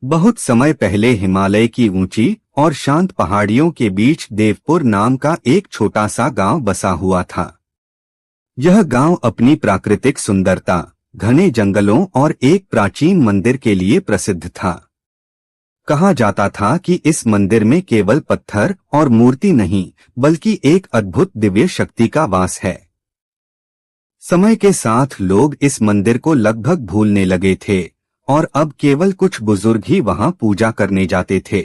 बहुत समय पहले हिमालय की ऊंची और शांत पहाड़ियों के बीच देवपुर नाम का एक छोटा सा गांव बसा हुआ था। यह गांव अपनी प्राकृतिक सुंदरता, घने जंगलों और एक प्राचीन मंदिर के लिए प्रसिद्ध था। कहा जाता था कि इस मंदिर में केवल पत्थर और मूर्ति नहीं, बल्कि एक अद्भुत दिव्य शक्ति का वास है। समय के साथ लोग इस मंदिर को लगभग भूलने लगे थे और अब केवल कुछ बुजुर्ग ही वहां पूजा करने जाते थे।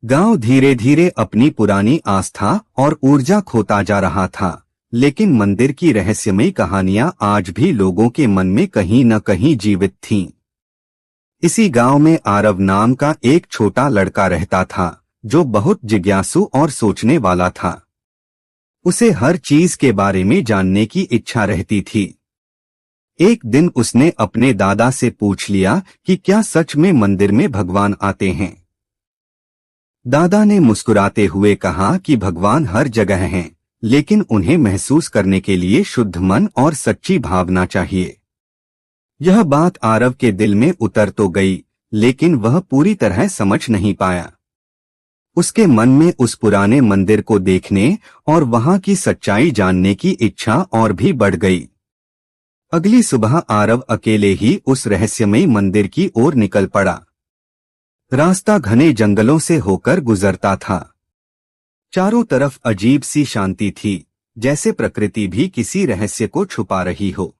गांव धीरे धीरे अपनी पुरानी आस्था और ऊर्जा खोता जा रहा था, लेकिन मंदिर की रहस्यमयी कहानियां आज भी लोगों के मन में कहीं न कहीं जीवित थीं। इसी गांव में आरव नाम का एक छोटा लड़का रहता था, जो बहुत जिज्ञासु और सोचने वाला था। उसे हर चीज के बारे में जानने की इच्छा रहती थी। एक दिन उसने अपने दादा से पूछ लिया कि क्या सच में मंदिर में भगवान आते हैं। दादा ने मुस्कुराते हुए कहा कि भगवान हर जगह हैं, लेकिन उन्हें महसूस करने के लिए शुद्ध मन और सच्ची भावना चाहिए। यह बात आरव के दिल में उतर तो गई, लेकिन वह पूरी तरह समझ नहीं पाया। उसके मन में उस पुराने मंदिर को देखने और वहां की सच्चाई जानने की इच्छा और भी बढ़ गई। अगली सुबह आरव अकेले ही उस रहस्यमयी मंदिर की ओर निकल पड़ा। रास्ता घने जंगलों से होकर गुजरता था। चारों तरफ अजीब सी शांति थी, जैसे प्रकृति भी किसी रहस्य को छुपा रही हो।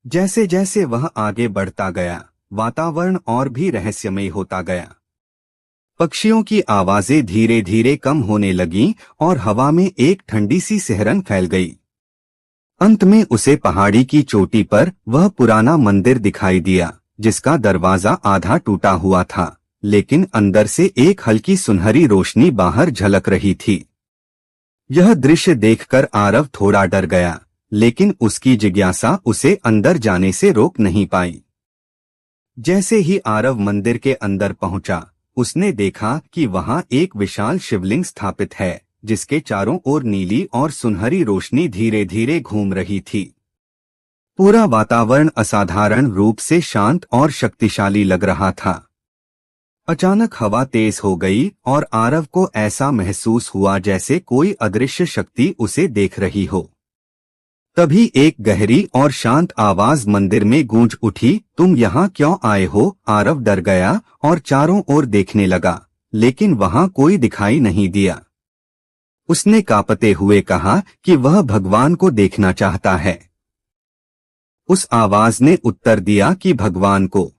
जैसे जैसे वह आगे बढ़ता गया, वातावरण और भी रहस्यमय होता गया। पक्षियों की आवाजें धीरे धीरे कम होने लगीं और हवा में एक ठंडी सी सिहरन फैल गई। अंत में उसे पहाड़ी की चोटी पर वह पुराना मंदिर दिखाई दिया, जिसका दरवाजा आधा टूटा हुआ था, लेकिन अंदर से एक हल्की सुनहरी रोशनी बाहर झलक रही थी। यह दृश्य देखकर आरव थोड़ा डर गया, लेकिन उसकी जिज्ञासा उसे अंदर जाने से रोक नहीं पाई। जैसे ही आरव मंदिर के अंदर पहुंचा, उसने देखा कि वहां एक विशाल शिवलिंग स्थापित है, जिसके चारों ओर नीली और सुनहरी रोशनी धीरे धीरे घूम रही थी। पूरा वातावरण असाधारण रूप से शांत और शक्तिशाली लग रहा था। अचानक हवा तेज हो गई और आरव को ऐसा महसूस हुआ जैसे कोई अदृश्य शक्ति उसे देख रही हो। तभी एक गहरी और शांत आवाज मंदिर में गूंज उठी, तुम यहाँ क्यों आए हो? आरव डर गया और चारों ओर देखने लगा, लेकिन वहां कोई दिखाई नहीं दिया। उसने कांपते हुए कहा कि वह भगवान को देखना चाहता है। उस आवाज ने उत्तर दिया कि भगवान को